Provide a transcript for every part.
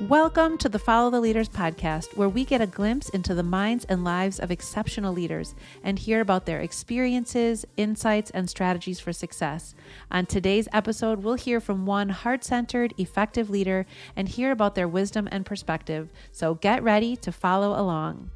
Welcome to the Follow the Leaders podcast, where we get a glimpse into the minds and lives of exceptional leaders and hear about their experiences, insights, and strategies for success. On today's episode, we'll hear from one heart-centered, effective leader and hear about their wisdom and perspective. So get ready to follow along.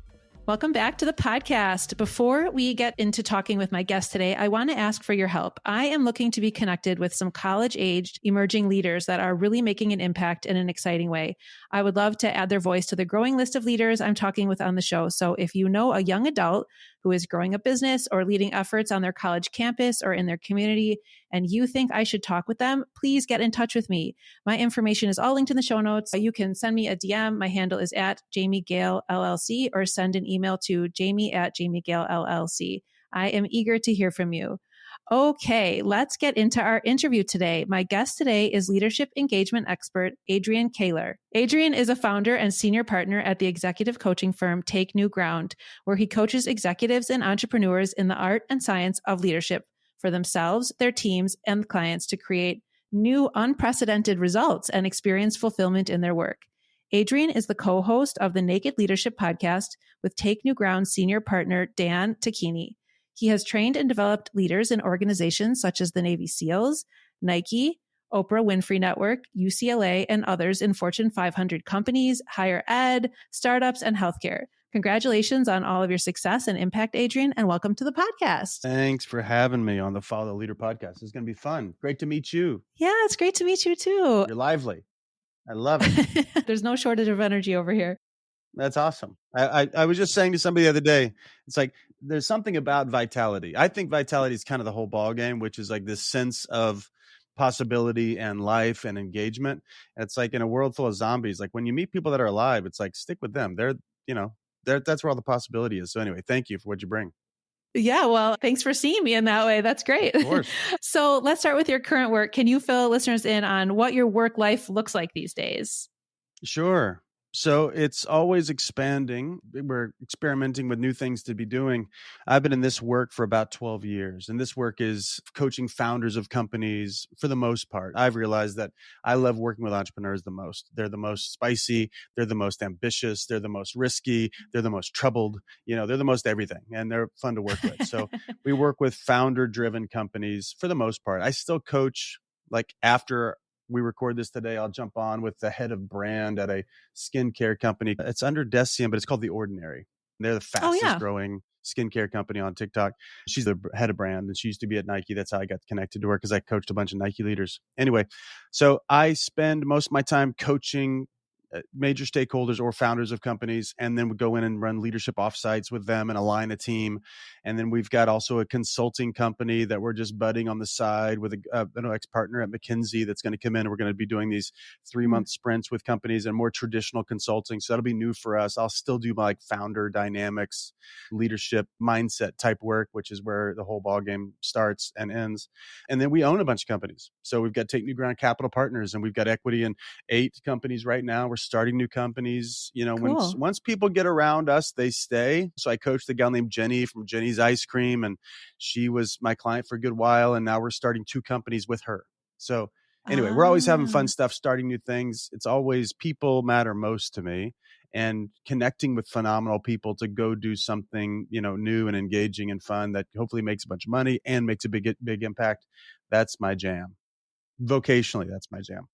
Welcome back to the podcast. Before we get into talking with my guest today, I want to ask for your help. I am looking to be connected with some college-aged emerging leaders that are really making an impact in an exciting way. I would love to add their voice to the growing list of leaders I'm talking with on the show. So if you know a young adult who is growing a business or leading efforts on their college campus or in their community, and you think I should talk with them, please get in touch with me. My information is all linked in the show notes. You can send me a DM. My handle is at Jamie Gale LLC, or send an email to Jamie at Jamie Gale LLC. I am eager to hear from you. Okay, let's get into our interview today. My guest today is leadership engagement expert, Adrian Koehler. Adrian is a founder and senior partner at the executive coaching firm Take New Ground, where he coaches executives and entrepreneurs in the art and science of leadership for themselves, their teams, and clients to create new, unprecedented results and experience fulfillment in their work. Adrian is the co-host of the Naked Leadership podcast with Take New Ground senior partner Dan Tacchini. He has trained and developed leaders in organizations such as the Navy SEALs, Nike, Oprah Winfrey Network, UCLA, and others in Fortune 500 companies, higher ed, startups, and healthcare. Congratulations on all of your success and impact, Adrian, and welcome to the podcast. Thanks for having me on the Follow the Leader podcast. It's going to be fun. Great to meet you. Yeah, it's great to meet you too. You're lively. I love it. There's no shortage of energy over here. That's awesome. I was just saying to somebody the other day, it's like there's something about vitality. I think vitality is kind of the whole ball game, which is like this sense of possibility and life and engagement. And it's like in a world full of zombies, like when you meet people that are alive, it's like stick with them. That's where all the possibility is. So anyway, thank you for what you bring. Yeah, well, thanks for seeing me in that way. That's great. Of course. So let's start with your current work. Can you fill listeners in on what your work life looks like these days? Sure. So it's always expanding. We're experimenting with new things to be doing. I've been in this work for about 12 years, and this work is coaching founders of companies for the most part. I've realized that I love working with entrepreneurs the most. They're the most spicy. They're the most ambitious. They're the most risky. They're the most troubled. They're the most everything, and they're fun to work with. So we work with founder-driven companies for the most part. I still coach, like after we record this today, I'll jump on with the head of brand at a skincare company. It's under Decium, but it's called The Ordinary. They're the fastest growing skincare company on TikTok. She's the head of brand, and she used to be at Nike. That's how I got connected to her, because I coached a bunch of Nike leaders. Anyway, so I spend most of my time coaching major stakeholders or founders of companies, and then we go in and run leadership offsites with them and align a team. And then we've got also a consulting company that we're just budding on the side with an ex-partner at McKinsey that's going to come in, and we're going to be doing these 3-month sprints with companies and more traditional consulting. So that'll be new for us. I'll still do my like founder dynamics, leadership mindset type work, which is where the whole ball game starts and ends. And then we own a bunch of companies. So we've got Take New Ground Capital Partners, and we've got equity in 8 companies right now. We're starting new companies. Cool. Once people get around us, they stay. So I coached a gal named Jenny from Jenny's Ice Cream, and she was my client for a good while. And now we're starting 2 companies with her. So anyway, we're always having fun stuff, starting new things. It's always people matter most to me, and connecting with phenomenal people to go do something, new and engaging and fun that hopefully makes a bunch of money and makes a big impact. That's my jam. Vocationally, that's my jam.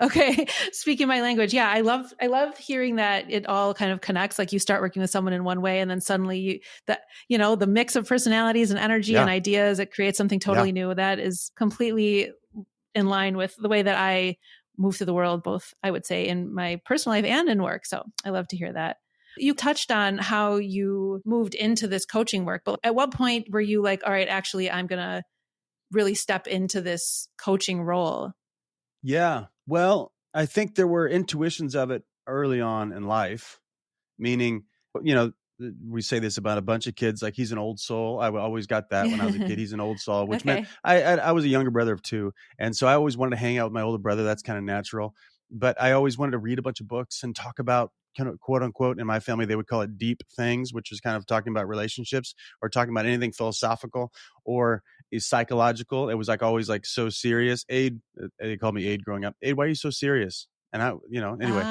Okay. Speaking my language. Yeah. I love hearing that it all kind of connects. Like you start working with someone in one way, and then suddenly the mix of personalities and energy and ideas, it creates something totally new. That is completely in line with the way that I move through the world, both I would say in my personal life and in work. So I love to hear that. You touched on how you moved into this coaching work, but at what point were you like, all right, actually, I'm going to really step into this coaching role? Yeah. Well, I think there were intuitions of it early on in life, meaning, we say this about a bunch of kids, like he's an old soul. I always got that when I was a kid. He's an old soul, which meant I was a younger brother of 2. And so I always wanted to hang out with my older brother. That's kind of natural. But I always wanted to read a bunch of books and talk about kind of quote unquote, in my family, they would call it deep things, which is kind of talking about relationships or talking about anything philosophical or is psychological. It was like always like so serious. Aid, they called me Aid growing up. Aid, why are you so serious? And anyway,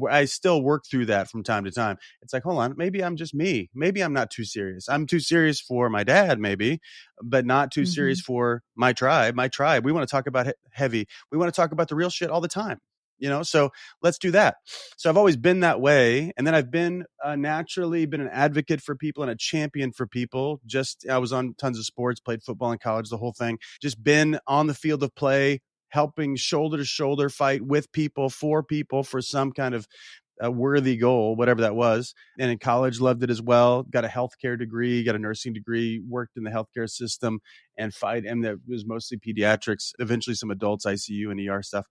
I still work through that from time to time. It's like, hold on, maybe I'm just me. Maybe I'm not too serious. I'm too serious for my dad, maybe, but not too serious for my tribe. My tribe, we want to talk about heavy. We want to talk about the real shit all the time. So let's do that. So I've always been that way. And then I've been naturally been an advocate for people and a champion for people. I was on tons of sports, played football in college, the whole thing, just been on the field of play, helping shoulder to shoulder fight with people for some kind of a worthy goal, whatever that was. And in college, loved it as well. Got a healthcare degree, got a nursing degree, worked in the healthcare system and it was mostly pediatrics, eventually some adults, ICU and ER stuff.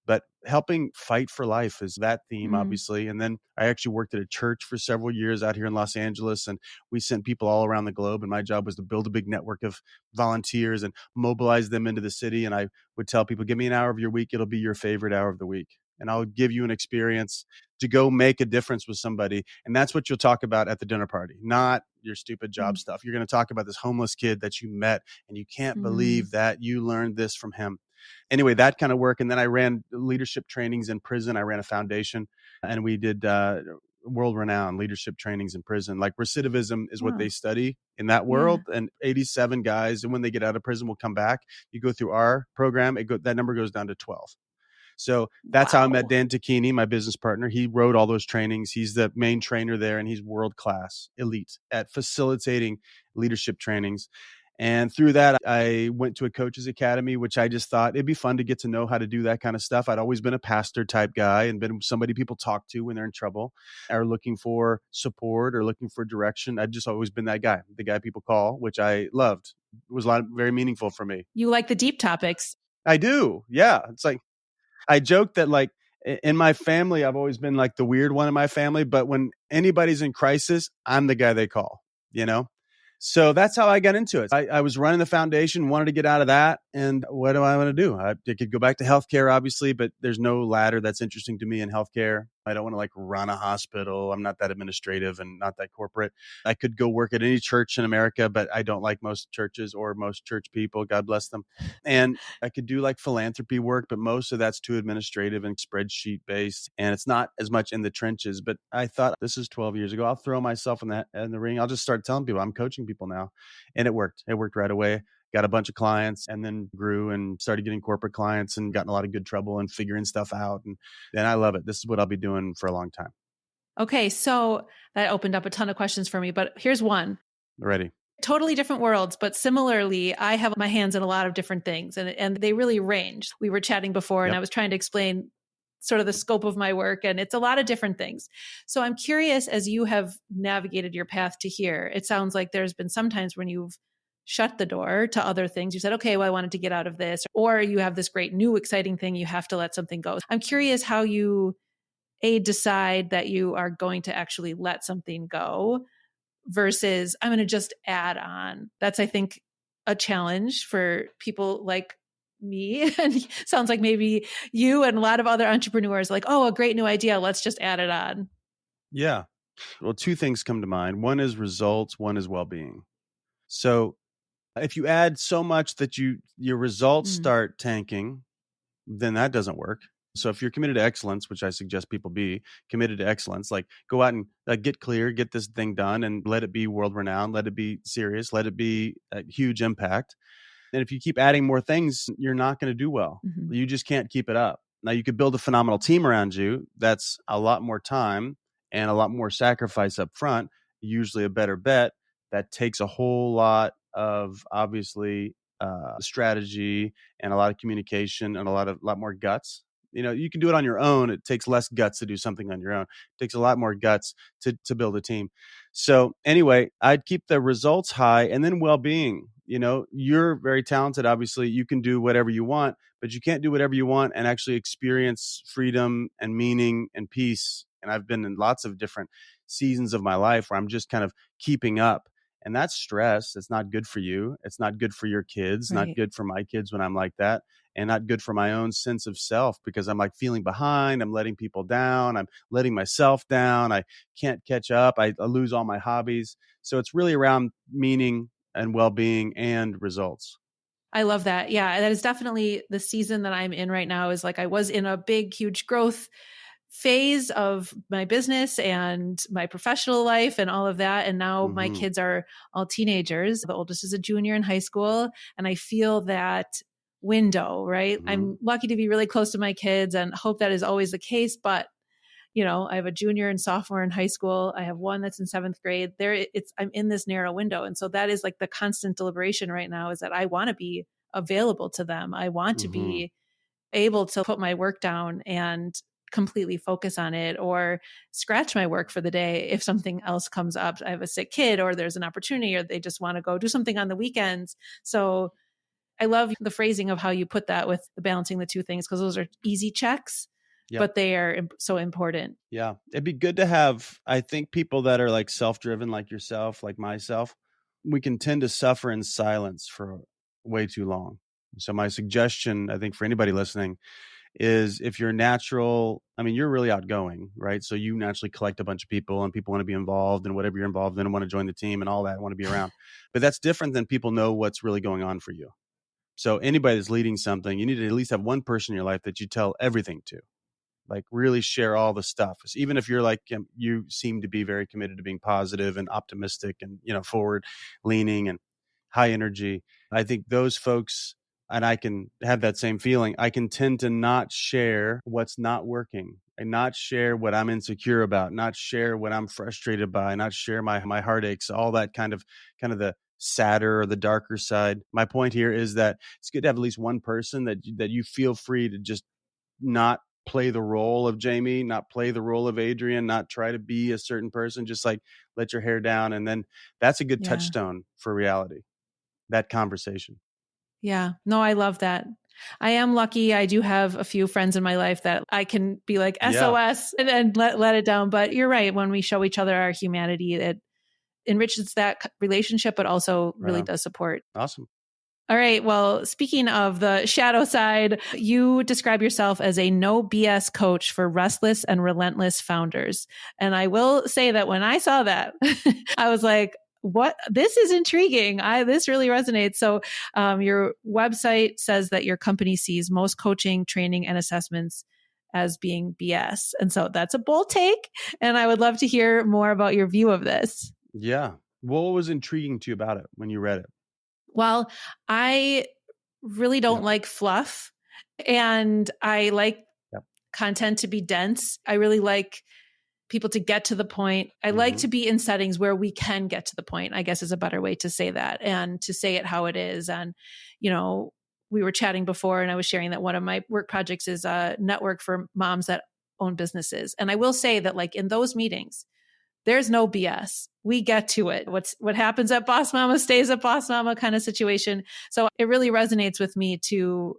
But helping fight for life is that theme, obviously. And then I actually worked at a church for several years out here in Los Angeles, and we sent people all around the globe. And my job was to build a big network of volunteers and mobilize them into the city. And I would tell people, give me an hour of your week. It'll be your favorite hour of the week. And I'll give you an experience to go make a difference with somebody. And that's what you'll talk about at the dinner party, not your stupid job stuff. You're going to talk about this homeless kid that you met, and you can't believe that you learned this from him. Anyway, that kind of work. And then I ran leadership trainings in prison. I ran a foundation, and we did world-renowned leadership trainings in prison. Like recidivism is what they study in that world. And 87 guys, and when they get out of prison, will come back. You go through our program, that number goes down to 12. So that's how I met Dan Tacchini, my business partner. He wrote all those trainings. He's the main trainer there, and he's world-class, elite at facilitating leadership trainings. And through that, I went to a coach's academy, which I just thought it'd be fun to get to know how to do that kind of stuff. I'd always been a pastor type guy and been somebody people talk to when they're in trouble or looking for support or looking for direction. I've just always been that guy, the guy people call, which I loved. It was very meaningful for me. You like the deep topics. I do. Yeah. It's like, I joke that like in my family, I've always been like the weird one in my family, but when anybody's in crisis, I'm the guy they call, So that's how I got into it. I was running the foundation, wanted to get out of that. And what do I want to do? I could go back to healthcare, obviously, but there's no ladder that's interesting to me in healthcare. I don't want to like run a hospital. I'm not that administrative and not that corporate. I could go work at any church in America, but I don't like most churches or most church people. God bless them. And I could do like philanthropy work, but most of that's too administrative and spreadsheet based. And it's not as much in the trenches. But I thought, this is 12 years ago. I'll throw myself in the ring. I'll just start telling people I'm coaching people now. And it worked. It worked right away. Got a bunch of clients and then grew and started getting corporate clients and got in a lot of good trouble and figuring stuff out. And I love it. This is what I'll be doing for a long time. Okay. So that opened up a ton of questions for me, but here's one. Ready. Totally different worlds, but similarly, I have my hands in a lot of different things and they really range. We were chatting before and I was trying to explain sort of the scope of my work, and it's a lot of different things. So I'm curious, as you have navigated your path to here, it sounds like there's been some times when you've shut the door to other things. You said, okay, well, I wanted to get out of this, or you have this great new exciting thing. You have to let something go. I'm curious how you decide that you are going to actually let something go versus I'm going to just add on. That's, I think, a challenge for people like me. And sounds like maybe you and a lot of other entrepreneurs like, oh, a great new idea. Let's just add it on. Yeah. Well, two things come to mind. One is results. One is well-being. So if you add so much that your results start tanking, then that doesn't work. So if you're committed to excellence, which I suggest people be committed to excellence, like go out and get clear, get this thing done and let it be world renowned, let it be serious, let it be a huge impact. And if you keep adding more things, you're not going to do well. You just can't keep it up. Now you could build a phenomenal team around you. That's a lot more time and a lot more sacrifice up front, usually a better bet. That takes a whole lot of obviously strategy and a lot of communication and a lot more guts. You can do it on your own. It takes less guts to do something on your own. It takes a lot more guts to build a team. So anyway, I'd keep the results high and then well-being. You're very talented. Obviously, you can do whatever you want, but you can't do whatever you want and actually experience freedom and meaning and peace. And I've been in lots of different seasons of my life where I'm just kind of keeping up. And that's stress. It's not good for you. It's not good for your kids, not good for my kids when I'm like that, and not good for my own sense of self because I'm like feeling behind. I'm letting people down. I'm letting myself down. I can't catch up. I lose all my hobbies. So it's really around meaning and well-being and results. I love that. Yeah, that is definitely the season that I'm in right now. Is like I was in a big, huge growth phase of my business and my professional life and all of that. And now my Mm-hmm. kids are all teenagers. The oldest is a junior in high school. And I feel that window, right? Mm-hmm. I'm lucky to be really close to my kids and hope that is always the case. But I have a junior and sophomore in high school. I have one that's in seventh grade. I'm in this narrow window. And so that is like the constant deliberation right now, is that I want to be available to them. I want to Mm-hmm. be able to put my work down and completely focus on it, or scratch my work for the day if something else comes up. I have a sick kid, or there's an opportunity, or they just want to go do something on the weekends. So I love the phrasing of how you put that with the balancing the two things, because those are easy checks, Yep. but they are so important. Yeah. It'd be good to have, I think, people that are like self-driven, like yourself, like myself. We can tend to suffer in silence for way too long. So my suggestion, I think, for anybody listening is, if you're natural, I mean, you're really outgoing, right? So you naturally collect a bunch of people, and people want to be involved in whatever you're involved in, and want to join the team and all that, want to be around. But that's different than people know what's really going on for you. So anybody that's leading something, you need to at least have one person in your life that you tell everything to, like really share all the stuff. So even if you're like, you seem to be very committed to being positive and optimistic and, forward leaning and high energy, I think those folks, and I can have that same feeling, I can tend to not share what's not working, and not share what I'm insecure about, not share what I'm frustrated by, not share my heartaches, all that kind of the sadder or the darker side. My point here is that it's good to have at least one person that you feel free to just not play the role of Jamie, not play the role of Adrian, not try to be a certain person, just like let your hair down. And then that's a good Yeah. touchstone for reality, that conversation. Yeah. No, I love that. I am lucky. I do have a few friends in my life that I can be like Yeah. SOS and let it down. But you're right. When we show each other our humanity, it enriches that relationship, but also Right really on. does support. Awesome. All right. Well, speaking of the shadow side, you describe yourself as a no BS coach for restless and relentless founders. And I will say that when I saw that, I was like, what? This is intriguing. This really resonates. So, your website says that your company sees most coaching, training, and assessments as being BS. And so that's a bold take. And I would love to hear more about your view of this. Yeah. What was intriguing to you about it when you read it? Well, I really don't Yep. like fluff, and I like Yep. content to be dense. I really like people to get to the point. I like Mm-hmm. to be in settings where we can get to the point, I guess is a better way to say that, and to say it how it is. And, we were chatting before, and I was sharing that one of my work projects is a network for moms that own businesses. And I will say that, like, in those meetings, there's no BS. We get to it. What happens at Boss Mama stays at Boss Mama kind of situation. So it really resonates with me to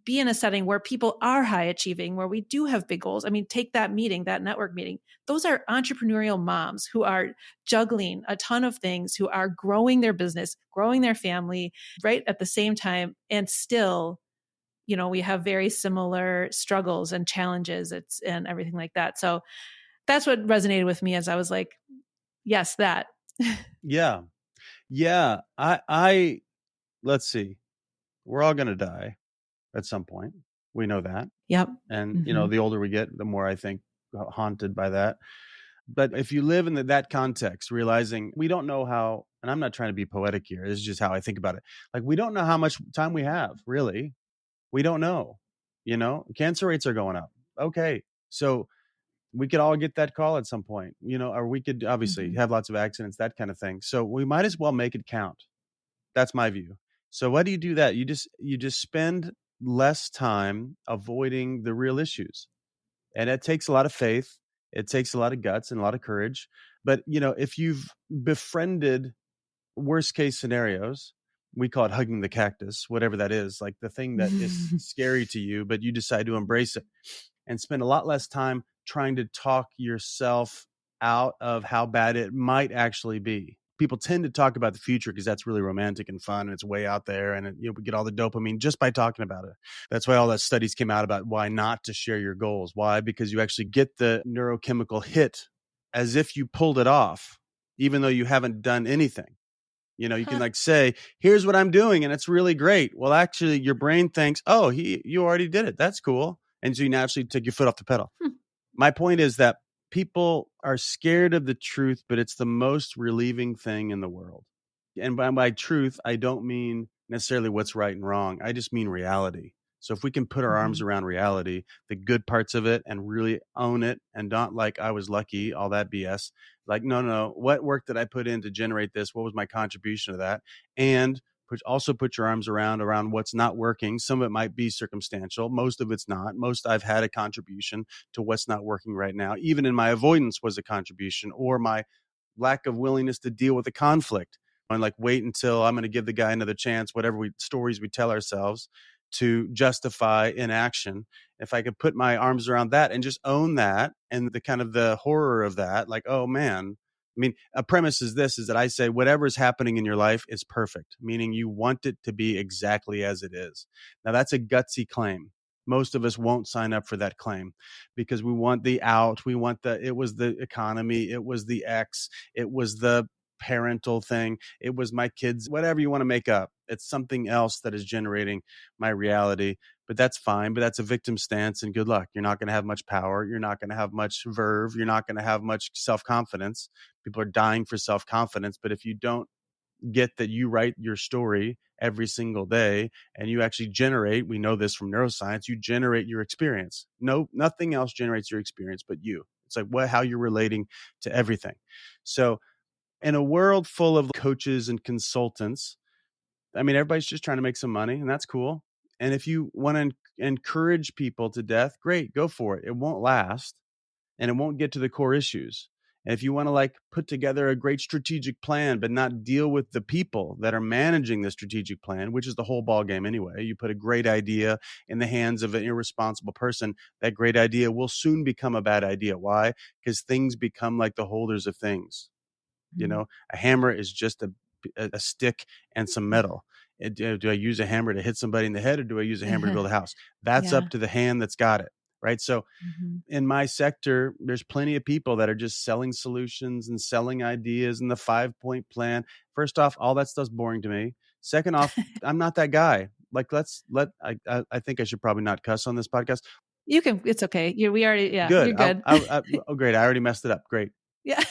be in a setting where people are high achieving, where we do have big goals. I mean, take that meeting, that network meeting. Those are entrepreneurial moms who are juggling a ton of things, who are growing their business, growing their family, right at the same time. And still, we have very similar struggles and challenges and everything like that. So that's what resonated with me, as I was like, yes, that. Yeah. Yeah. I let's see. We're all going to die at some point. We know that. Yep. And, Mm-hmm. the older we get, the more I think haunted by that. But if you live in that context, realizing we don't know how, and I'm not trying to be poetic here, this is just how I think about it. Like, we don't know how much time we have, really. We don't know. Cancer rates are going up. Okay. So we could all get that call at some point, or we could obviously Mm-hmm. have lots of accidents, that kind of thing. So we might as well make it count. That's my view. So why do you do that? You just spend less time avoiding the real issues. And it takes a lot of faith. It takes a lot of guts and a lot of courage. But, if you've befriended worst case scenarios, we call it hugging the cactus, whatever that is, like the thing that is scary to you, but you decide to embrace it and spend a lot less time trying to talk yourself out of how bad it might actually be. People tend to talk about the future because that's really romantic and fun, and it's way out there, and we get all the dopamine just by talking about it. That's why all that studies came out about why not to share your goals. Why? Because you actually get the neurochemical hit as if you pulled it off, even though you haven't done anything. You can like say, here's what I'm doing, and it's really great. Well, actually, your brain thinks, oh, you already did it. That's cool. And so you naturally take your foot off the pedal. My point is that people are scared of the truth, but it's the most relieving thing in the world. And by truth, I don't mean necessarily what's right and wrong. I just mean reality. So if we can put our arms around reality, the good parts of it, and really own it, and not like I was lucky, all that BS. Like, no, what work did I put in to generate this? What was my contribution to that? And also put your arms around what's not working. Some of it might be circumstantial. Most of it's not. Most I've had a contribution to what's not working right now. Even in my avoidance was a contribution, or my lack of willingness to deal with the conflict, and like wait until I'm going to give the guy another chance, whatever stories we tell ourselves to justify inaction. If I could put my arms around that and just own that, and the kind of the horror of that, like, oh man, I mean, a premise is that I say whatever is happening in your life is perfect, meaning you want it to be exactly as it is. Now that's a gutsy claim. Most of us won't sign up for that claim because we want the out. We want it was the economy. It was the X. It was the parental thing. It was my kids, whatever you want to make up. It's something else that is generating my reality, but that's fine. But that's a victim stance, and good luck. You're not going to have much power. You're not going to have much verve. You're not going to have much self-confidence. People are dying for self-confidence. But if you don't get that you write your story every single day and you actually generate, we know this from neuroscience, you generate your experience. No, nothing else generates your experience but you. It's like how you're relating to everything. So in a world full of coaches and consultants, I mean, everybody's just trying to make some money, and that's cool. And if you want to encourage people to death, great, go for it. It won't last, and it won't get to the core issues. And if you want to like put together a great strategic plan, but not deal with the people that are managing the strategic plan, which is the whole ball game anyway, you put a great idea in the hands of an irresponsible person, that great idea will soon become a bad idea. Why? Because things become like the holders of things. A hammer is just a stick and some metal. Do I use a hammer to hit somebody in the head, or do I use a hammer to build a house? That's up to the hand that's got it. Right. So in my sector, there's plenty of people that are just selling solutions and selling ideas and the 5-point plan. First off, all that stuff's boring to me. Second off, I'm not that guy. Like, I think I should probably not cuss on this podcast. You can, it's okay. We already, good. You're good. Oh, great. I already messed it up. Great. Yeah.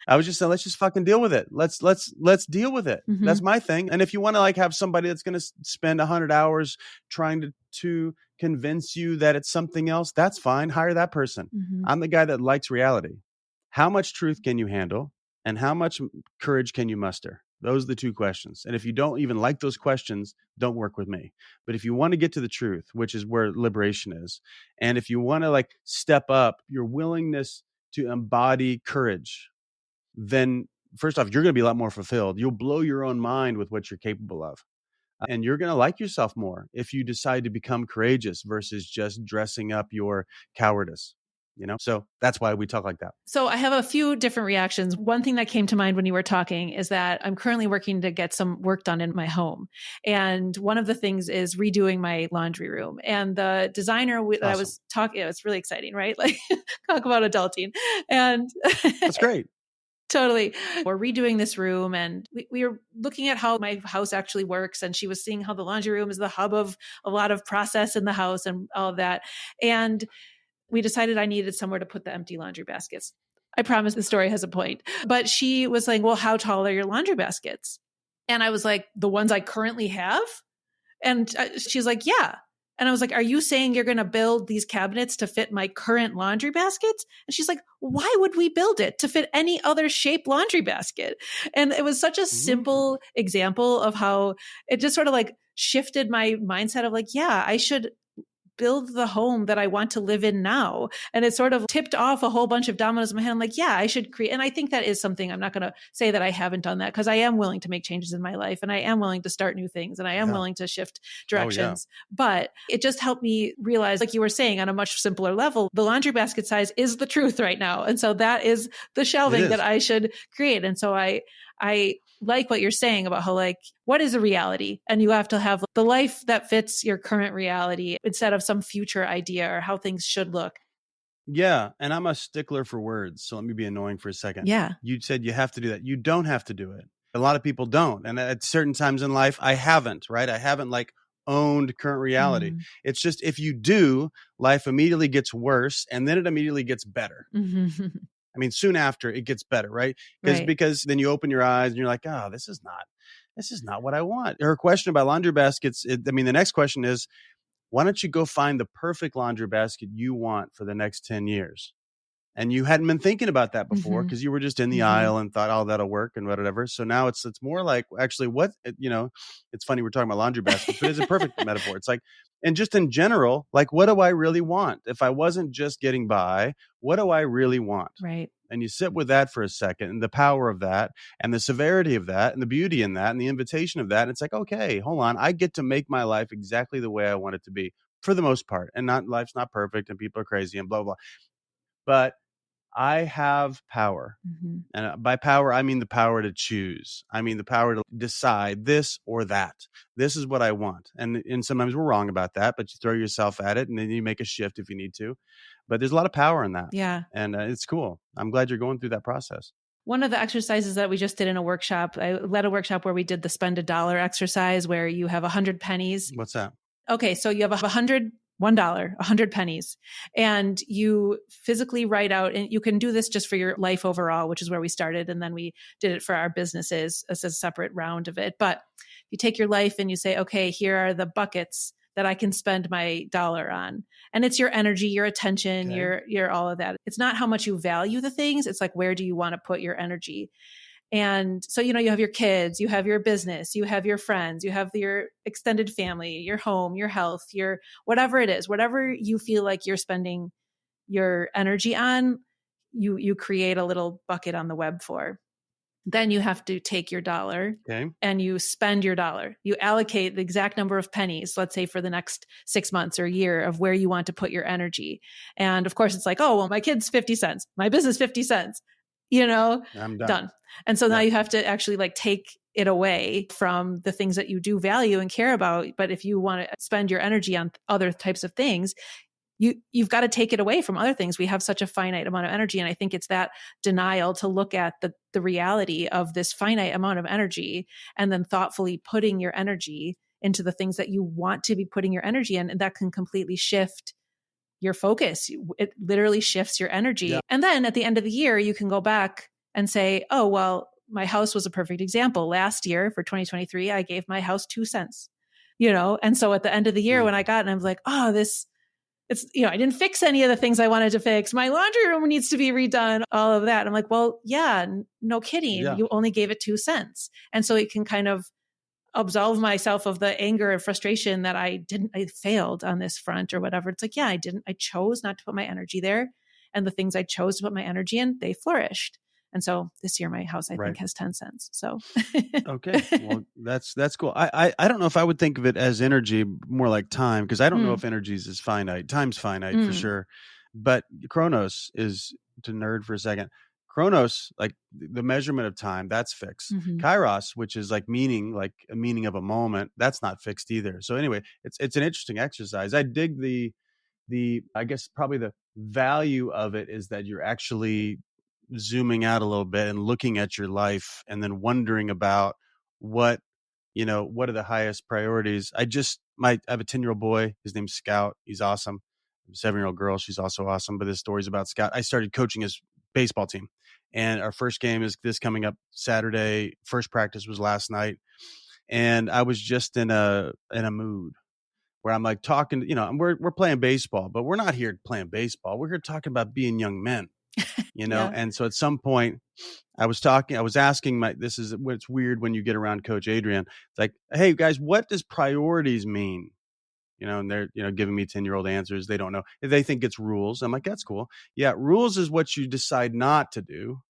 I was just saying, let's just fucking deal with it. Let's deal with it. That's my thing. And if you want to like have somebody that's going to spend 100 hours trying to convince you that it's something else, that's fine. Hire that person. I'm the guy that likes reality. How much truth can you handle, and how much courage can you muster? Those are the two questions. And if you don't even like those questions, don't work with me. But if you want to get to the truth, which is where liberation is, and if you want to like step up your willingness to embody courage, then first off, you're going to be a lot more fulfilled. You'll blow your own mind with what you're capable of. And you're going to like yourself more if you decide to become courageous versus just dressing up your cowardice. So that's why we talk like that. So I have a few different reactions. One thing that came to mind when you were talking is that I'm currently working to get some work done in my home. And one of the things is redoing my laundry room. And the designer that I was talking, it's really exciting, right? Like talk about adulting. And that's great. Totally. We're redoing this room, and we were looking at how my house actually works. And she was seeing how the laundry room is the hub of a lot of process in the house and all of that. And we decided I needed somewhere to put the empty laundry baskets. I promise the story has a point. But she was like, well, how tall are your laundry baskets? And I was like, the ones I currently have? And she's like, yeah. And I was like, are you saying you're going to build these cabinets to fit my current laundry baskets? And she's like, why would we build it to fit any other shape laundry basket? And it was such a simple example of how it just sort of like shifted my mindset of like, yeah, I should build the home that I want to live in now. And it sort of tipped off a whole bunch of dominoes in my head. I'm like, yeah, I should create. And I think that is something, I'm not going to say that I haven't done that, because I am willing to make changes in my life, and I am willing to start new things, and I am willing to shift directions. But it just helped me realize, like you were saying, on a much simpler level, the laundry basket size is the truth right now. And so that is the shelving that I should create. And so I like what you're saying about how, like, what is a reality? And you have to have the life that fits your current reality instead of some future idea or how things should look. Yeah. And I'm a stickler for words. So let me be annoying for a second. Yeah. You said you have to do that. You don't have to do it. A lot of people don't. And at certain times in life, I haven't, right? I haven't like owned current reality. Mm. It's just, if you do, life immediately gets worse and then it immediately gets better. I mean, soon after it gets better, right? Right. Because then you open your eyes and you're like, oh, this is not what I want. Her question about laundry baskets. The next question is, why don't you go find the perfect laundry basket you want for the next 10 years? And you hadn't been thinking about that before because you were just in the aisle and thought, oh, that'll work and whatever. So now it's more like, actually, what, it's funny we're talking about laundry baskets, but it's a perfect metaphor. It's like, and just in general, like, what do I really want? If I wasn't just getting by, what do I really want? Right. And you sit with that for a second, and the power of that and the severity of that and the beauty in that and the invitation of that. And it's like, okay, hold on. I get to make my life exactly the way I want it to be for the most part. And life's not perfect and people are crazy and blah, blah. But I have power. And by power, I mean the power to choose. I mean the power to decide this or that. This is what I want. And sometimes we're wrong about that, but you throw yourself at it and then you make a shift if you need to. But there's a lot of power in that. Yeah. And it's cool. I'm glad you're going through that process. One of the exercises that we just did in a workshop, I led a workshop where we did the spend $1 exercise, where you have 100 pennies. What's that? Okay. So you have $100, 100 pennies, and you physically write out, and you can do this just for your life overall, which is where we started. And then we did it for our businesses as a separate round of it. But you take your life and you say, okay, here are the buckets that I can spend my dollar on. And it's your energy, your attention, your all of that. It's not how much you value the things. It's like, where do you want to put your energy? And so, you have your kids, you have your business, you have your friends, you have your extended family, your home, your health, your whatever it is, whatever you feel like you're spending your energy on, you create a little bucket on the web for. Then you have to take your dollar and you spend your dollar. You allocate the exact number of pennies, let's say for the next 6 months or a year, of where you want to put your energy. And of course, it's like, oh, well, my kid's 50 cents, my business 50 cents, I'm done. And so now you have to actually like take it away from the things that you do value and care about. But if you want to spend your energy on other types of things, you've got to take it away from other things. We have such a finite amount of energy. And I think it's that denial to look at the reality of this finite amount of energy and then thoughtfully putting your energy into the things that you want to be putting your energy in. And that can completely shift your focus. It literally shifts your energy. Yeah. And then at the end of the year, you can go back and say, oh, well, my house was a perfect example. Last year for 2023, I gave my house 2 cents, And so at the end of the year when I got it, I was like, oh, I didn't fix any of the things I wanted to fix. My laundry room needs to be redone, all of that. I'm like, well, yeah, no kidding. Yeah. You only gave it 2 cents. And so it can kind of absolve myself of the anger and frustration that I failed on this front or whatever. It's like, yeah, I chose not to put my energy there. And the things I chose to put my energy in, they flourished. And so this year, my house, I think, has 10 cents. So, okay. Well, that's cool. I don't know if I would think of it as energy, more like time, because I don't know if energy is finite. Time's finite for sure. But Chronos is, to nerd for a second, Chronos, like the measurement of time, that's fixed. Kairos, which is like meaning, like a meaning of a moment, that's not fixed either. So anyway, it's an interesting exercise. I dig the I guess probably the value of it is that you're actually zooming out a little bit and looking at your life and then wondering about what are the highest priorities. I have a 10-year-old boy. His name's Scout. He's awesome. A 7-year-old girl. She's also awesome. But this story's about Scout. I started coaching his baseball team, and our first game is this coming up Saturday. First practice was last night, and I was just in a mood where I'm like talking, we're playing baseball, but we're not here playing baseball. We're here talking about being young men. Yeah. And so at some point I was asking this is what's weird when you get around Coach Adrian. It's like, hey guys, what does priorities mean? And they're, giving me 10-year-old answers. They don't know. They think it's rules. I'm like, that's cool. Yeah. Rules is what you decide not to do.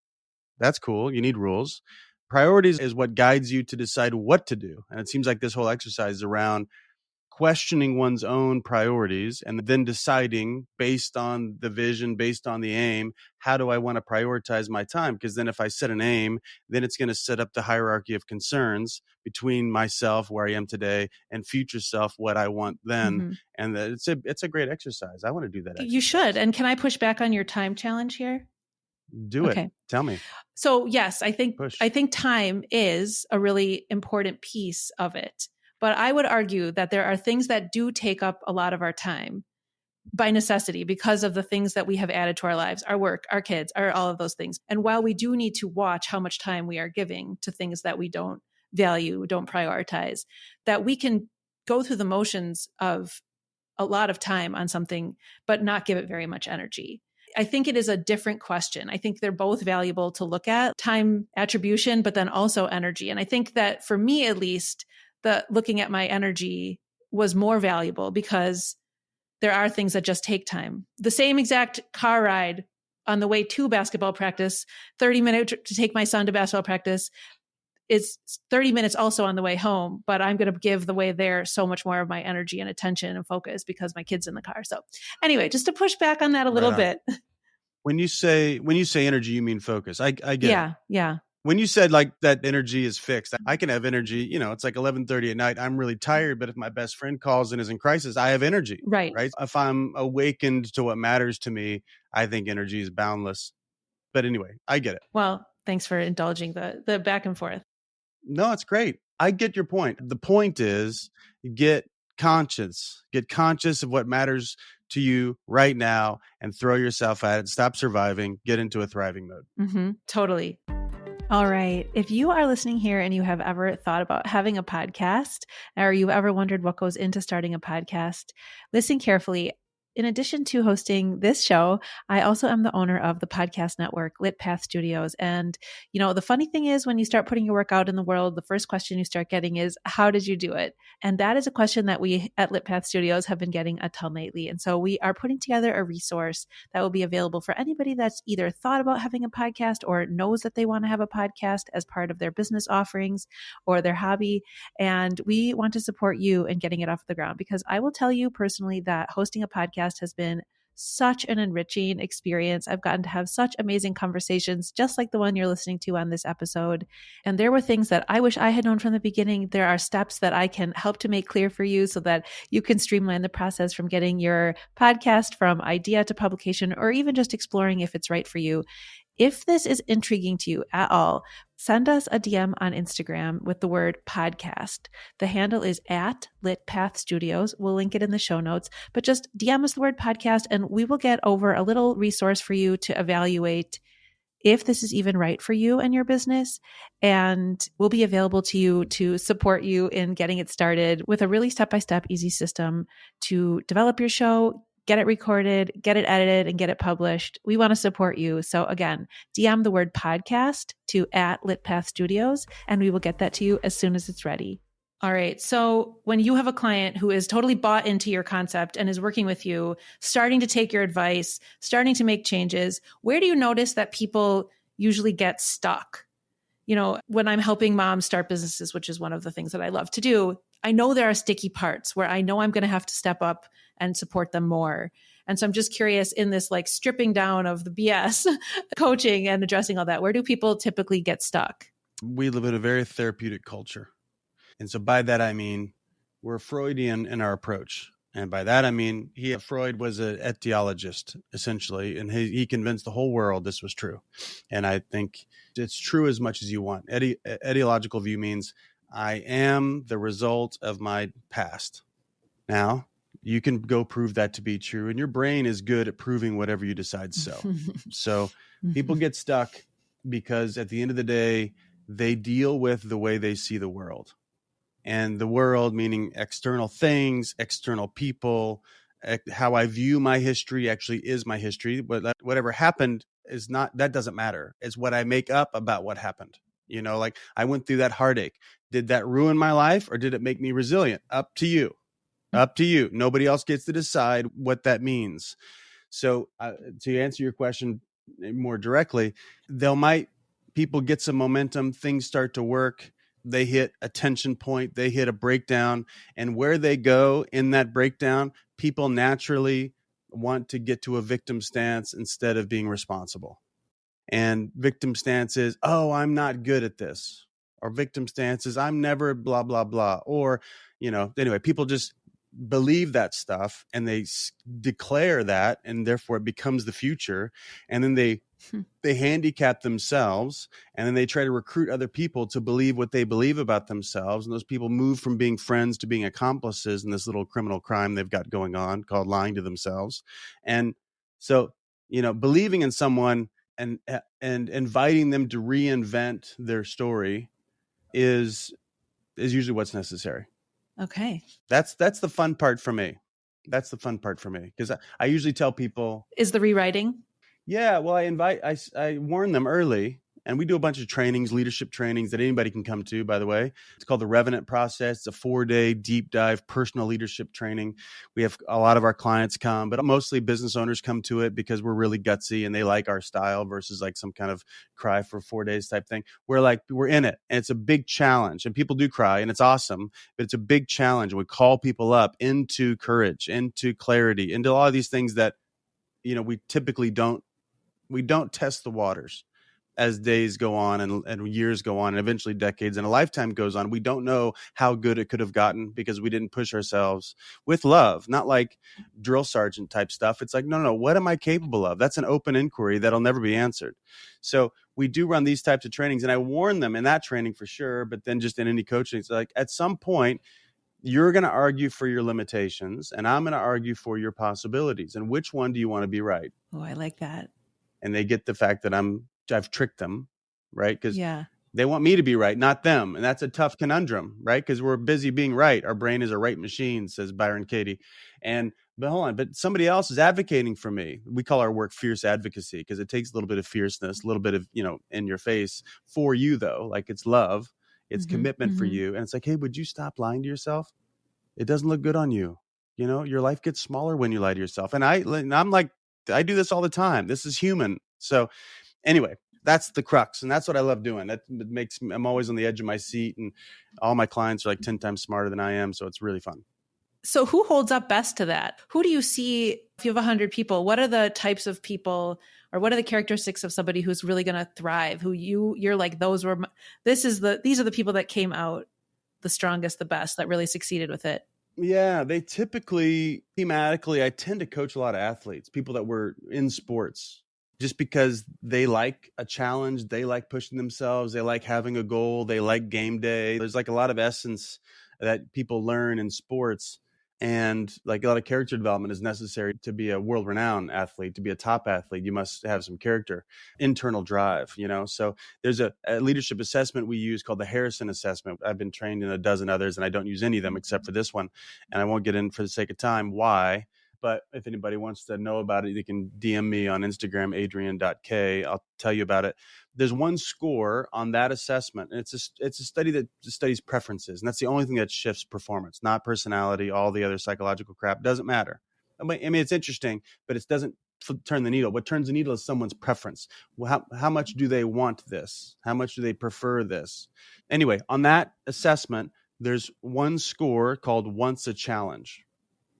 That's cool. You need rules. Priorities is what guides you to decide what to do. And it seems like this whole exercise is around questioning one's own priorities and then deciding based on the vision, based on the aim, how do I want to prioritize my time? Because then if I set an aim, then it's going to set up the hierarchy of concerns between myself, where I am today, and future self, what I want then. And it's a great exercise. I want to do that exercise. You should. And can I push back on your time challenge here? Do it. Okay. Tell me. So yes, I think Push. time is a really important piece of it. But I would argue that there are things that do take up a lot of our time by necessity because of the things that we have added to our lives, our work, our kids, all of those things. And while we do need to watch how much time we are giving to things that we don't value, don't prioritize, that we can go through the motions of a lot of time on something, but not give it very much energy. I think it is a different question. I think they're both valuable to look at, time attribution, but then also energy. And I think that for me, at least, the looking at my energy was more valuable because there are things that just take time. The same exact car ride on the way to basketball practice, 30 minutes to take my son to basketball practice, is 30 minutes also on the way home, but I'm going to give the way there so much more of my energy and attention and focus because my kid's in the car. So anyway, just to push back on that a little bit. When you say energy, you mean focus. I get it. Yeah. When you said like that energy is fixed, I can have energy, it's like 11:30 at night. I'm really tired, but if my best friend calls and is in crisis, I have energy. Right. If I'm awakened to what matters to me, I think energy is boundless. But anyway, I get it. Well, thanks for indulging the back and forth. No, it's great. I get your point. The point is get conscious of what matters to you right now and throw yourself at it. Stop surviving, get into a thriving mode. Mm-hmm. Totally. All right. If you are listening here and you have ever thought about having a podcast, or you've ever wondered what goes into starting a podcast, listen carefully. In addition to hosting this show, I also am the owner of the podcast network, Lit Path Studios. And, the funny thing is when you start putting your work out in the world, the first question you start getting is, how did you do it? And that is a question that we at Lit Path Studios have been getting a ton lately. And so we are putting together a resource that will be available for anybody that's either thought about having a podcast or knows that they want to have a podcast as part of their business offerings or their hobby. And we want to support you in getting it off the ground, because I will tell you personally that hosting a podcast has been such an enriching experience. I've gotten to have such amazing conversations, just like the one you're listening to on this episode. And there were things that I wish I had known from the beginning. There are steps that I can help to make clear for you so that you can streamline the process from getting your podcast from idea to publication, or even just exploring if it's right for you. If this is intriguing to you at all, send us a DM on Instagram with the word podcast. The handle is at Lit Path Studios. We'll link it in the show notes, but just DM us the word podcast and we will get over a little resource for you to evaluate if this is even right for you and your business. And we'll be available to you to support you in getting it started with a really step-by-step easy system to develop your show, get it recorded, get it edited, and get it published. We want to support you. So again, DM the word podcast to at Lit Path Studios, and we will get that to you as soon as it's ready. All right. So when you have a client who is totally bought into your concept and is working with you, starting to take your advice, starting to make changes, where do you notice that people usually get stuck? When I'm helping moms start businesses, which is one of the things that I love to do, I know there are sticky parts where I know I'm going to have to step up and support them more. And so I'm just curious, in this like stripping down of the BS coaching and addressing all that, where do people typically get stuck? We live in a very therapeutic culture. And so by that, I mean, we're Freudian in our approach. And by that, I mean, Freud was an etiologist, essentially, and he convinced the whole world this was true. And I think it's true as much as you want. Etiological view means I am the result of my past. Now, you can go prove that to be true, and your brain is good at proving whatever you decide so. So people get stuck because at the end of the day, they deal with the way they see the world. And the world, meaning external things, external people, how I view my history actually is my history. But whatever happened is not, that doesn't matter. It's what I make up about what happened. Like I went through that heartache. Did that ruin my life or did it make me resilient? Up to you. Up to you. Nobody else gets to decide what that means. So to answer your question more directly, people get some momentum, things start to work. They hit a tension point, they hit a breakdown, and where they go in that breakdown, people naturally want to get to a victim stance instead of being responsible. And victim stance is, oh, I'm not good at this. Or victim stance is, I'm never blah, blah, blah. Or, anyway, people just believe that stuff and they declare that, and therefore it becomes the future. And then they They handicap themselves, and then they try to recruit other people to believe what they believe about themselves. And those people move from being friends to being accomplices in this little criminal crime they've got going on called lying to themselves. And so, believing in someone and inviting them to reinvent their story is usually what's necessary. Okay. That's the fun part for me. That's the fun part for me, because I usually tell people, is the rewriting? Yeah, well, I warn them early, and we do a bunch of trainings, leadership trainings that anybody can come to, by the way. It's called the Revenant Process. It's a 4-day deep dive personal leadership training. We have a lot of our clients come, but mostly business owners come to it because we're really gutsy and they like our style versus like some kind of cry for 4 days type thing. We're in it, and it's a big challenge, and people do cry, and it's awesome, but it's a big challenge. We call people up into courage, into clarity, into a lot of these things that, we typically don't test the waters as days go on and years go on and eventually decades and a lifetime goes on. We don't know how good it could have gotten because we didn't push ourselves with love, not like drill sergeant type stuff. It's like, no, what am I capable of? That's an open inquiry that'll never be answered. So we do run these types of trainings, and I warn them in that training for sure, but then just in any coaching, it's like at some point, you're going to argue for your limitations and I'm going to argue for your possibilities. And which one do you want to be right? Oh, I like that. And they get the fact that I've tricked them, right? Because they want me to be right, not them. And that's a tough conundrum, right? Because we're busy being right. Our brain is a right machine, says Byron Katie. But hold on, but somebody else is advocating for me. We call our work fierce advocacy because it takes a little bit of fierceness, a little bit of, in your face for you though. Like it's love, it's commitment for you. And it's like, hey, would you stop lying to yourself? It doesn't look good on you. Your life gets smaller when you lie to yourself. And I'm like, I do this all the time. This is human. So anyway, that's the crux. And that's what I love doing. That makes me, I'm always on the edge of my seat, and all my clients are like 10 times smarter than I am. So it's really fun. So who holds up best to that? Who do you see if you have 100 people? What are the types of people, or what are the characteristics of somebody who's really going to thrive? Who you're like, these are the people that came out the strongest, the best, that really succeeded with it. Yeah, they typically, thematically, I tend to coach a lot of athletes, people that were in sports, just because they like a challenge, they like pushing themselves, they like having a goal, they like game day. There's like a lot of essence that people learn in sports, and like a lot of character development is necessary to be a world-renowned athlete. To be a top athlete, you must have some character, internal drive, So there's a leadership assessment we use called the Harrison assessment. I've been trained in a dozen others, and I don't use any of them except for this one. And I won't get in for the sake of time why. But if anybody wants to know about it, they can DM me on Instagram, adrian.k. I'll tell you about it. There's one score on that assessment, and it's a study that studies preferences. And that's the only thing that shifts performance, not personality. All the other psychological crap doesn't matter. I mean, it's interesting, but it doesn't turn the needle. What turns the needle is someone's preference. Well, how much do they want this? How much do they prefer this? Anyway, on that assessment, there's one score called Once a Challenge.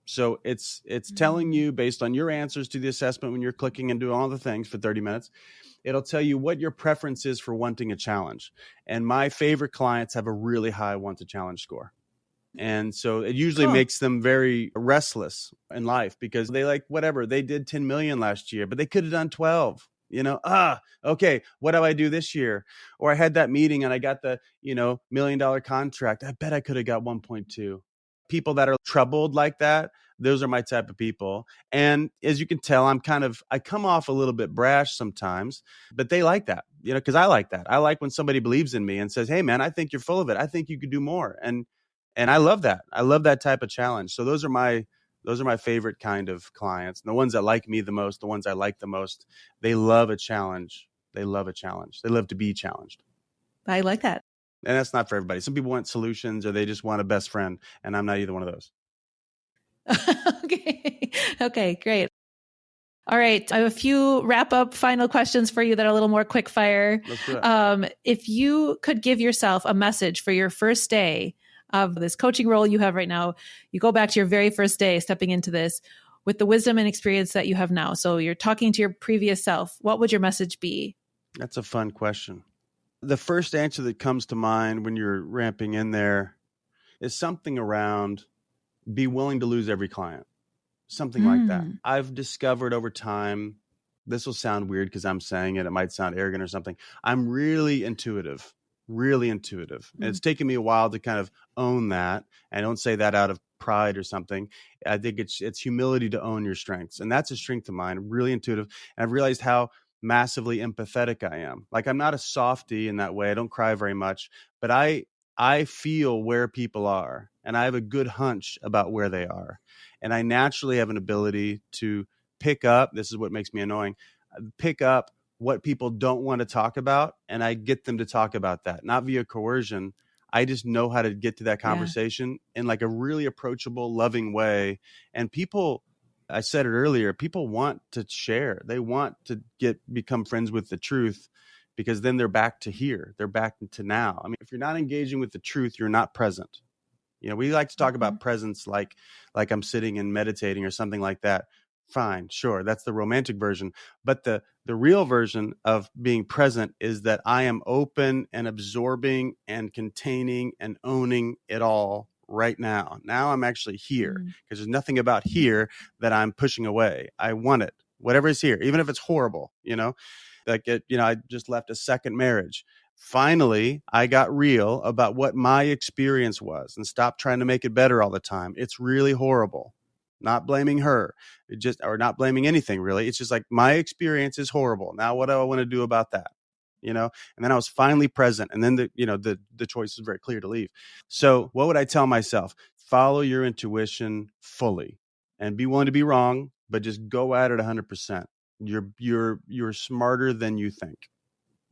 So it's telling you, based on your answers to the assessment, when you're clicking and doing all the things for 30 minutes, it'll tell you what your preference is for wanting a challenge. And my favorite clients have a really high want a challenge score. And so it usually makes them very restless in life, because they like, whatever, they did 10 million last year, but they could have done 12. Okay, what do I do this year? Or I had that meeting and I got the, $1 million contract. I bet I could have got 1.2. People that are troubled like that, those are my type of people. And as you can tell, I come off a little bit brash sometimes, but they like that, because I like that. I like when somebody believes in me and says, hey man, I think you're full of it. I think you could do more. And I love that. I love that type of challenge. So those are my favorite kind of clients. And the ones that like me the most, the ones I like the most, they love a challenge. They love a challenge. They love to be challenged. I like that. And that's not for everybody. Some people want solutions, or they just want a best friend. And I'm not either one of those. Okay, great. All right. I have a few wrap-up final questions for you that are a little more quick fire. Let's do it. If you could give yourself a message for your first day of this coaching role you have right now, you go back to your very first day stepping into this with the wisdom and experience that you have now. So you're talking to your previous self. What would your message be? That's a fun question. The first answer that comes to mind when you're ramping in there is something around be willing to lose every client, something like that. I've discovered over time this will sound weird because I'm saying it. It might sound arrogant or something. I'm really intuitive, really intuitive. And it's taken me a while to kind of own that. I don't say that out of pride or something. I think it's humility to own your strengths. And that's a strength of mine. I'm really intuitive. And I've realized how massively empathetic I am. Like, I'm not a softie in that way. I don't cry very much, but I feel where people are, and I have a good hunch about where they are. And I naturally have an ability to pick up, this is what makes me annoying, pick up what people don't want to talk about, and I get them to talk about that, not via coercion. I just know how to get to that conversation in like a really approachable, loving way. And people, I said it earlier, people want to share. They want to become friends with the truth, because then they're back to here. They're back to now. I mean, if you're not engaging with the truth, you're not present. You know, we like to talk about presence like I'm sitting and meditating or something like that. Fine, sure, that's the romantic version. But the real version of being present is that I am open and absorbing and containing and owning it all right now. Now I'm actually here, because there's nothing about here that I'm pushing away. I want it, whatever is here, even if it's horrible, you know. Like, I just left a second marriage. Finally, I got real about what my experience was and stopped trying to make it better all the time. It's really horrible. Not blaming her, or not blaming anything really. It's just like, my experience is horrible. Now, what do I want to do about that? You know? And then I was finally present. And then the choice was very clear to leave. So what would I tell myself? Follow your intuition fully and be willing to be wrong, but just go at it 100%. You're smarter than you think.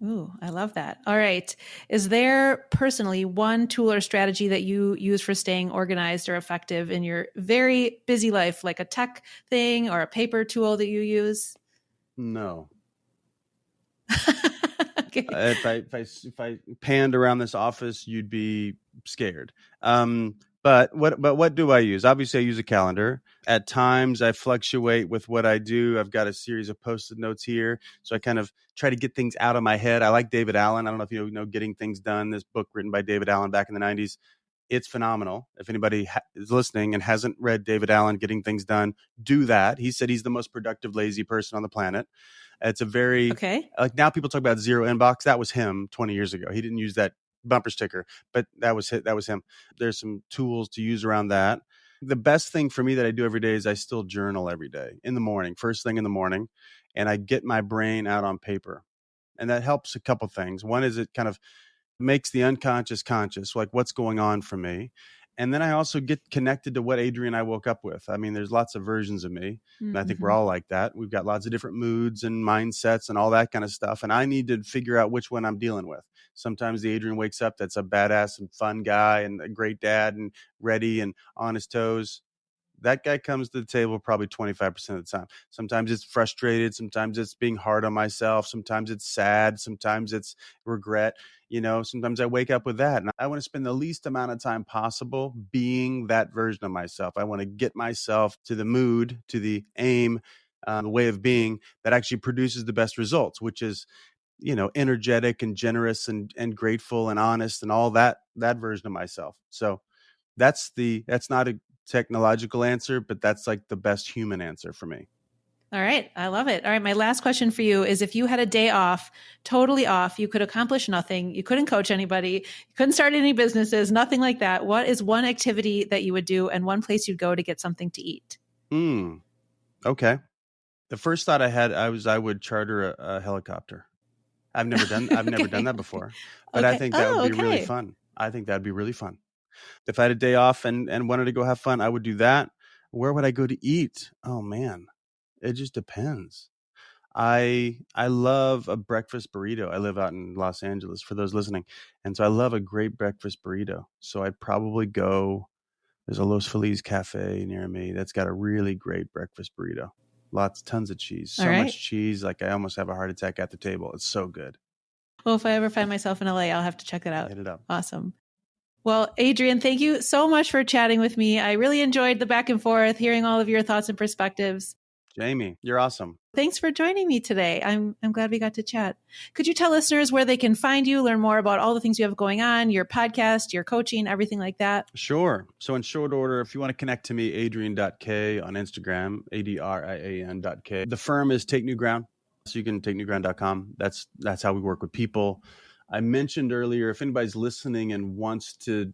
Ooh, I love that. All right. Is there personally one tool or strategy that you use for staying organized or effective in your very busy life, like a tech thing or a paper tool that you use? No. Okay. If I panned around this office, you'd be scared. But what do I use? Obviously, I use a calendar. At times, I fluctuate with what I do. I've got a series of Post-it notes here, so I kind of try to get things out of my head. I like David Allen. I don't know if you know Getting Things Done, this book written by David Allen back in the 90s. It's phenomenal. If anybody is listening and hasn't read David Allen, Getting Things Done, do that. He said he's the most productive, lazy person on the planet. It's a very, like, now people talk about zero inbox. That was him 20 years ago. He didn't use that bumper sticker, but that was him. There's some tools to use around that. The best thing for me that I do every day is I still journal every day in the morning, first thing in the morning, and I get my brain out on paper. And that helps a couple things. One is it kind of makes the unconscious conscious, like what's going on for me. And then I also get connected to what Adrian and I woke up with. I mean, there's lots of versions of me, and I think we're all like that. We've got lots of different moods and mindsets and all that kind of stuff. And I need to figure out which one I'm dealing with. Sometimes the Adrian wakes up that's a badass and fun guy and a great dad and ready and on his toes. That guy comes to the table probably 25% of the time. Sometimes it's frustrated. Sometimes it's being hard on myself. Sometimes it's sad. Sometimes it's regret. Sometimes I wake up with that, and I want to spend the least amount of time possible being that version of myself. I want to get myself to the mood, to the aim, the way of being that actually produces the best results, which is, energetic and generous and grateful and honest and all that version of myself. So that's not a technological answer, but that's like the best human answer for me. All right. I love it. All right. My last question for you is, if you had a day off, totally off, you could accomplish nothing, you couldn't coach anybody, you couldn't start any businesses, nothing like that. What is one activity that you would do and one place you'd go to get something to eat? Okay. The first thought I had, I would charter a helicopter. I've never done that before, but I think that would be really fun. I think that'd be really fun. If I had a day off and wanted to go have fun, I would do that. Where would I go to eat? Oh man, it just depends. I love a breakfast burrito. I live out in Los Angeles, for those listening, and so I love a great breakfast burrito. So I'd probably go. There's a Los Feliz cafe near me that's got a really great breakfast burrito. Tons of cheese, so much cheese, like I almost have a heart attack at the table. It's so good. Well, if I ever find myself in LA, I'll have to check it out. Hit it up. Awesome. Well, Adrian, thank you so much for chatting with me. I really enjoyed the back and forth, hearing all of your thoughts and perspectives. Jamie, you're awesome. Thanks for joining me today. I'm glad we got to chat. Could you tell listeners where they can find you, learn more about all the things you have going on, your podcast, your coaching, everything like that? Sure. So in short order, if you want to connect to me, Adrian.K on Instagram, ADRIAN.K. The firm is Take New Ground. So you can take newground.com. That's how we work with people. I mentioned earlier, if anybody's listening and wants to,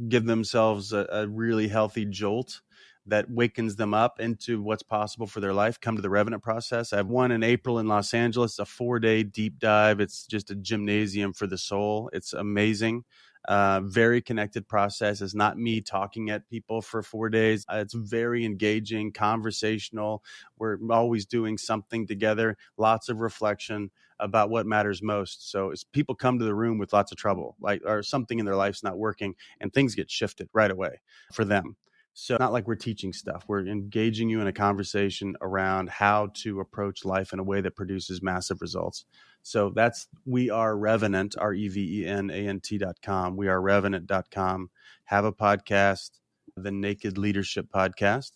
give themselves a really healthy jolt that wakens them up into what's possible for their life, come to the Revenant process. I have one in April in Los Angeles, a 4-day deep dive. It's just a gymnasium for the soul. It's amazing. Very connected process. It's not me talking at people for 4 days. It's very engaging, conversational. We're always doing something together, lots of reflection about what matters most. So as people come to the room with lots of trouble, or something in their life's not working, and things get shifted right away for them. So not like we're teaching stuff. We're engaging you in a conversation around how to approach life in a way that produces massive results. So that's We Are Revenant, REVENANT.com. WeAreRevenant.com. Have a podcast, the Naked Leadership Podcast.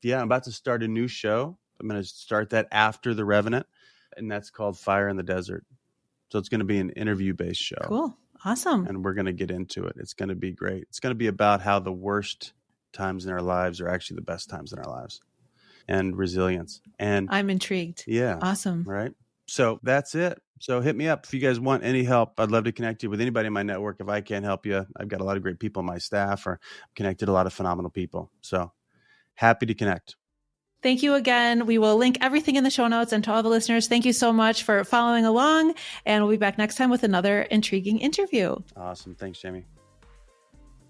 Yeah, I'm about to start a new show. I'm going to start that after the Revenant, and that's called Fire in the Desert. So it's going to be an interview-based show. Cool. Awesome. And we're going to get into it. It's going to be great. It's going to be about how the worst times in our lives are actually the best times in our lives, and resilience. And I'm intrigued. Yeah. Awesome. Right. So that's it. So hit me up if you guys want any help. I'd love to connect you with anybody in my network. If I can't help you, I've got a lot of great people on my staff, or connected a lot of phenomenal people. So happy to connect. Thank you again. We will link everything in the show notes. And to all the listeners, thank you so much for following along. And we'll be back next time with another intriguing interview. Awesome. Thanks, Jamie.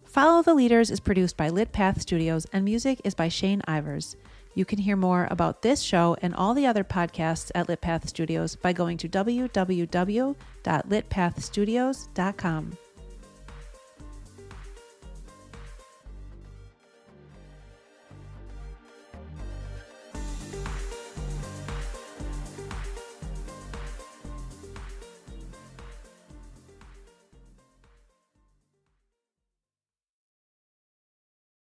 Follow the Leaders is produced by Lit Path Studios, and music is by Shane Ivers. You can hear more about this show and all the other podcasts at Lit Path Studios by going to www.litpathstudios.com.